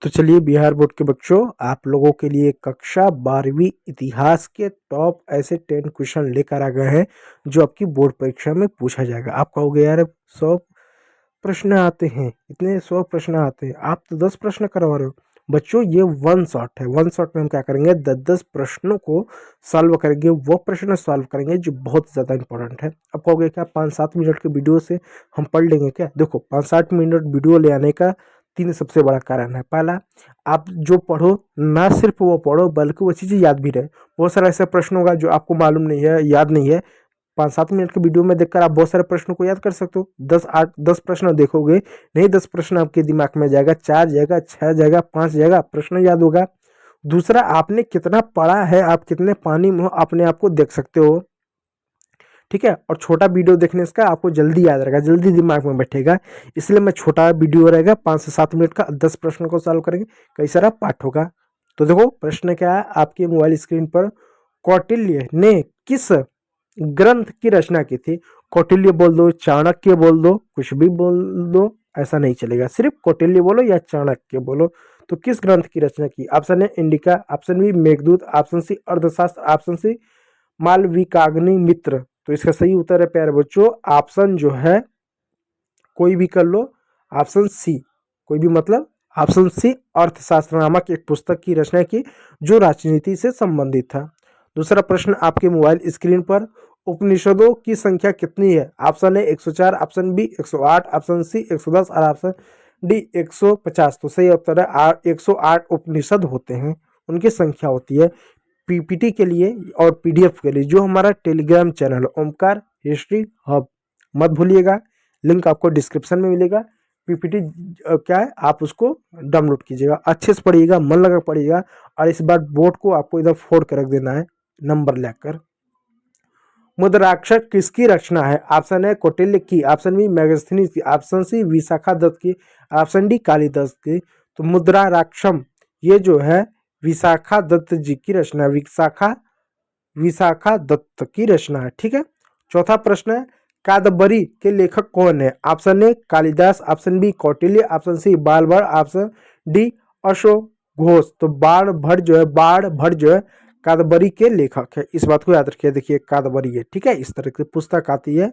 तो चलिए बिहार बोर्ड के बच्चों, आप लोगों के लिए कक्षा 12वीं इतिहास के टॉप ऐसे 10 क्वेश्चन लेकर आ गए हैं जो आपकी बोर्ड परीक्षा में पूछा जाएगा। आप कहोगे यार 100 प्रश्न आते हैं, इतने 100 प्रश्न आते हैं, आप तो 10 प्रश्न करवा रहे हो। बच्चों ये वन शॉट है, वन शॉट में हम क्या करेंगे, 10-10 प्रश्नों को सॉल्व करेंगे। वो प्रश्न सॉल्व करेंगे जो बहुत ज़्यादा इंपॉर्टेंट है। अब कहोगे क्या 5-7 मिनट के वीडियो से हम पढ़ लेंगे क्या? देखो 5-7 मिनट वीडियो ले आने का 3 सबसे बड़ा कारण है। पहला, आप जो पढ़ो ना सिर्फ वो पढ़ो बल्कि वो चीज़ें याद भी रहे। बहुत सारा ऐसा प्रश्न होगा जो आपको मालूम नहीं है, याद नहीं है। 5-7 मिनट के वीडियो में देखकर आप बहुत सारे प्रश्नों को याद कर सकते हो। 10 प्रश्न देखोगे, नहीं 10 प्रश्न आपके दिमाग में जाएगा, 4 जाएगा, 6 जाएगा, 5 जाएगा, प्रश्न याद होगा। दूसरा, आपने कितना पढ़ा है, आप कितने पानी में हो, अपने आप को देख सकते हो। ठीक है, और छोटा वीडियो देखने से आपको जल्दी याद रहेगा, जल्दी दिमाग में बैठेगा। इसलिए मैं छोटा वीडियो रहेगा 5 से 7 मिनट का, 10 प्रश्नों को सॉल्व करेंगे, कई सारा पाठ होगा। तो देखो प्रश्न क्या है आपके मोबाइल स्क्रीन पर। कौटिल्य ने किस ग्रंथ की रचना की थी? कौटिल्य बोल दो, चाणक्य बोल दो, कुछ भी बोल दो, ऐसा नहीं चलेगा। सिर्फ कौटिल्य बोलो या चाणक्य बोलो। तो किस ग्रंथ की रचना की? Option A Indica, option B Meghaduta, option C Arthashastra, option सी मालविकाग्नि मित्र। तो इसका सही उत्तर है प्यारे बच्चों, ऑप्शन जो है कोई भी कर लो, ऑप्शन सी, कोई भी मतलब ऑप्शन सी, अर्थशास्त्र नामक एक पुस्तक की रचना की जो राजनीति से संबंधित था। दूसरा प्रश्न आपके मोबाइल स्क्रीन पर, उपनिषदों की संख्या कितनी है? Option A 104, option B 108, option C 110 और ऑप्शन डी 150। तो सही उत्तर है 108 उपनिषद होते हैं, उनकी संख्या होती है। पीपीटी के लिए और पीडीएफ के लिए जो हमारा Telegram channel Omkar history hub, मत भूलिएगा, लिंक आपको डिस्क्रिप्शन में मिलेगा। पीपीटी क्या है, आप उसको डाउनलोड कीजिएगा, अच्छे से पढ़िएगा, मन लगा पढ़िएगा। और इस बार बोर्ड को आपको इधर फोड़ कर रख देना है नंबर लेकर। मुद्राक्षर किसकी रचना है? ऑप्शन ए कौटिल्य की, ऑप्शन बी मेगास्थनीज की, ऑप्शन सी विशाखा दत्त की, ऑप्शन डी कालिदास की। तो मुद्राराक्षम ये जो है विशाखा दत्त जी की रचना, विशाखा दत्त की रचना है। ठीक है। चौथा प्रश्न है, कादंबरी के लेखक कौन है? Option A Kalidasa, option B Kautilya, option C Bal, option D Ashok Ghosh. तो बाण भट्ट जो है कादंबरी के लेखक है, इस बात को याद रखिए। देखिए कादंबरी है, ठीक है, इस तरह की पुस्तक आती है।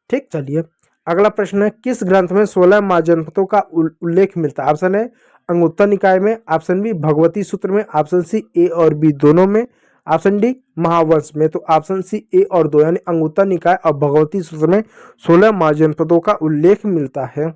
ठीक, चलिए अगला प्रश्न है, किस ग्रंथ में 16 महाजनपदों का उल्लेख मिलता है? ऑप्शन है अंगुत्तर निकाय में, ऑप्शन बी भगवती सूत्र में, ऑप्शन सी ए और बी दोनों में, ऑप्शन डी महावंश में। तो ऑप्शन सी ए और दो, यानी अंगुत्तर निकाय और भगवती सूत्र में 16 महाजनपदों का उल्लेख मिलता है।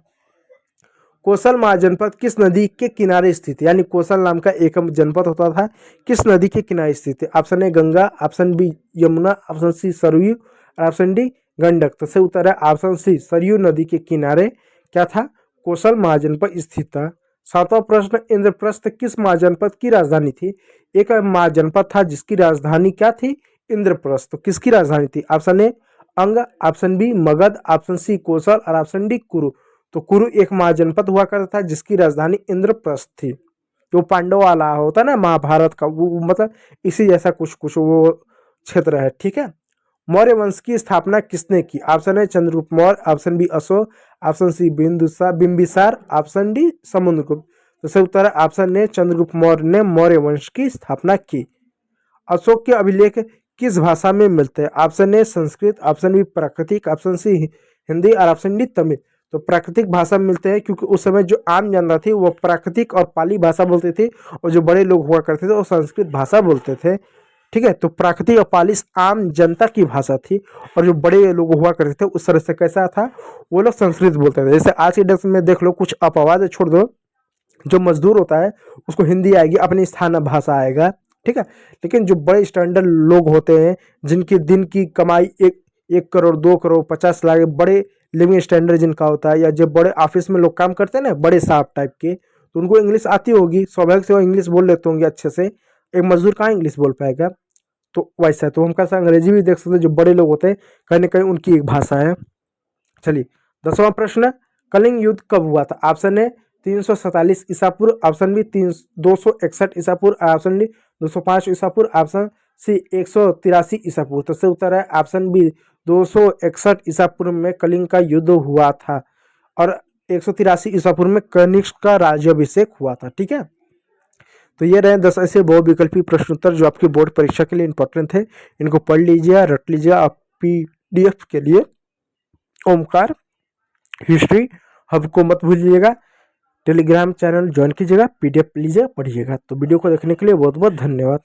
कोसल महाजनपद किस नदी के किनारे स्थित है? यानी कोसल नाम का एक जनपद होता था, किस नदी के किनारे स्थित है? Option A Ganga, option B Yamuna, option C Saryu और ऑप्शन डी गंडक। तो सही उत्तर है ऑप्शन सी, सरयू नदी के किनारे क्या था, कोसल महाजनपद स्थित था। सातवां प्रश्न, इंद्रप्रस्थ किस महाजनपद की राजधानी थी? एक महाजनपद था जिसकी राजधानी क्या थी, इंद्रप्रस्थ। तो किसकी राजधानी थी? Option A Anga, option B Magadh, option C Kaushal और ऑप्शन डी कुरु। तो कुरु एक महाजनपद हुआ करता था जिसकी राजधानी इंद्रप्रस्थ थी। जो पांडव वाला होता है ना महाभारत का, वो मतलब इसी जैसा कुछ कुछ वो क्षेत्र है। ठीक है। मौर्य वंश की स्थापना किसने की? ऑप्शन है Chandragupta Maurya, option B Ashoka, option C Bimbisara, option D Samudragupta. तो सही उत्तर है ऑप्शन ए चंद्रगुप्त मौर्य ने मौर्य वंश की स्थापना की। अशोक के अभिलेख किस भाषा में मिलते हैं? Option A Sanskrit, option B प्राकृतिक, ऑप्शन सी हिंदी और ऑप्शन डी तमिल। तो प्राकृतिक भाषा में मिलते हैं क्योंकि उस समय जो आम जनता थी वो प्राकृतिक और पाली भाषा बोलते थे, और जो बड़े लोग हुआ करते थे वो संस्कृत भाषा बोलते थे। ठीक है, तो प्राकृतिक और पाली आम जनता की भाषा थी, और जो बड़े लोग हुआ करते थे उस तरह से कैसा था, वो लोग संस्कृत बोलते थे। जैसे आज के डेट में देख लो, कुछ अपवाद छोड़ दो, जो मजदूर होता है उसको हिंदी आएगी, अपनी स्थानीय भाषा आएगा। ठीक है, लेकिन जो बड़े स्टैंडर्ड लोग होते हैं जिनकी दिन की कमाई 1 करोड़ 2 करोड़ 50 लाख, बड़े लिविंग स्टैंडर्ड जिनका होता है, या जो बड़े ऑफिस में लोग काम करते हैं ना, बड़े साहब टाइप के, तो उनको इंग्लिश आती होगी, स्वाभाविक से वो इंग्लिश बोल लेते होंगे अच्छे से। एक मजदूर कहाँ इंग्लिश बोल पाएगा? तो वैसा तो हम कैसा अंग्रेजी भी देख सकते हैं, जो बड़े लोग होते हैं कहीं ना कहीं उनकी एक भाषा है। चलिए 10वां प्रश्न, कलिंग युद्ध कब हुआ था? ऑप्शन ए 347 ईसा पूर्व, ऑप्शन बी 261 ईसा पूर्व, ऑप्शन डी 205 ईसा पूर्व, ऑप्शन सी 183 ईसा पूर्व। तो सही उत्तर है ऑप्शन बी 261 ईसा पूर्व में कलिंग का युद्ध हुआ था। और 183 ईसा पूर्व में कनिष्क का राज्याभिषेक हुआ था। ठीक है, तो ये रहे 10 ऐसे बहुविकल्पी प्रश्न उत्तर जो आपकी बोर्ड परीक्षा के लिए इंपॉर्टेंट थे। इनको पढ़ लीजिए, रट लीजिए। आप PDF के लिए ओमकार हिस्ट्री हब को मत भूलिएगा, टेलीग्राम चैनल ज्वाइन कीजिएगा, PDF लीजिए, पढ़िएगा। तो वीडियो को देखने के लिए बहुत बहुत धन्यवाद।